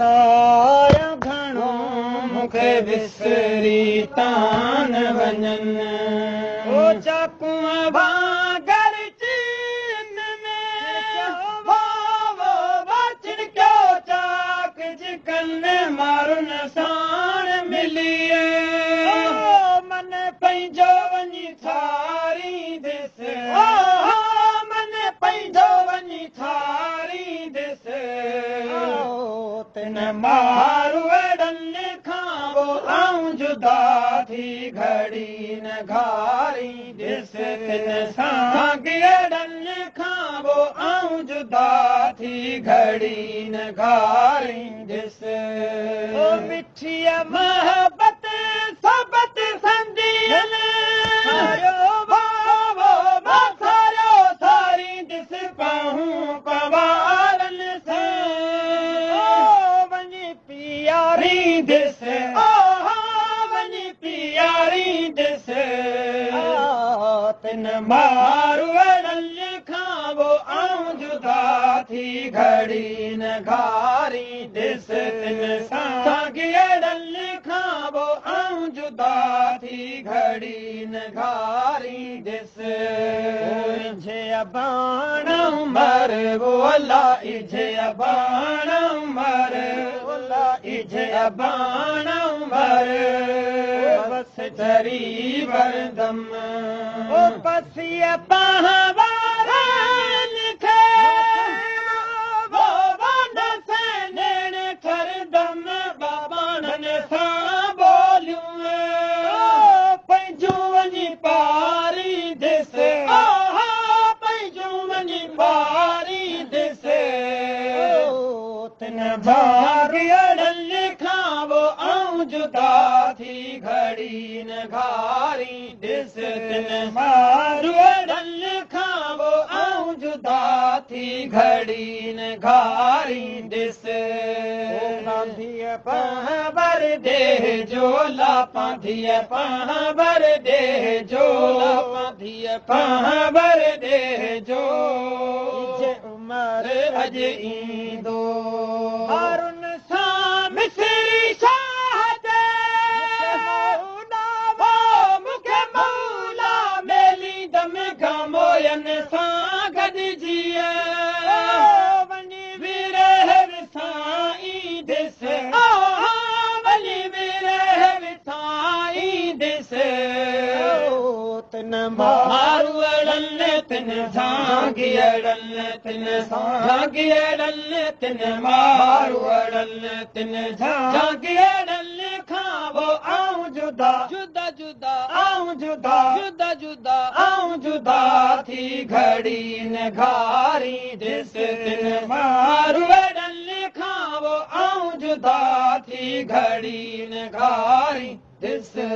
साया घणो मूंखे विसरी तान वञनि ओ चाकूअ वांगर चीन में वो छिड़कियो चाक जिकन मारुन साण मिलिए मन पंहिंजो वञी छारींदुसि मन पंहिंजो वञी छारींदुसि तिन मारुअड़नि खां वो आऊं जुदा थी घड़ी न घारींदुसि तिन साॻियड़नि खां वो आऊं जुदा थी घड़ी न घारींदुसि ओ मिठीअ मोहबत सोबत संदियन सारींदुसि पहूं पवारनि सां वञी पियारींदुसि वञी पियारींदुसि तिन मारुअड़नि खां वो आऊं जुदा थी घड़ी न घारींदुसि तिन साॻियड़नि खां वो आऊं जुदा थी घड़ी न घारींदुसि इझे अबाण उमर वो अला इझे अबाण उमर ओला इझे अबाण उमर बस चरी वरदम ओ पसीअ पाह वारनि खे वो वंड से नेण थरदम बाबाणनि सां बोलियूं पंहिंजूं वञी पारींदुसि पंहिंजूं वञी पारींदुसि तिन भाॻियड़नि खां वो आऊं जुदा थी घड़ी न घारींदुसि तिन मारुअड़नि खां वो आऊं जुदा थी घड़ी न घारींदुसि पांधीअ पाह बर दे जोला पांधीअ पाह बर दे जोला पांधीअ पाह बर दे जो उमर अॼु ईंदो हारुन सां मिसरी शाह दे मूंखे मौला मेली दम गामोयनि सां गॾिजी वञी विरह विसाईंदुसि वञी विरह विसाईंदुसि तिन मारुअड़नि तिन साॻियड़नि तिन साॻियड़नि तिन मारुअड़नि तिन साॻियड़नि खां वो आऊं जुदा जुदा जुदा आऊं जुदा जुदा जुदा आऊं जुदा थी घड़ी न घारींदुसि तिन मारुअड़नि खां वो आऊं जुदा थी घड़ी न घारींदुसि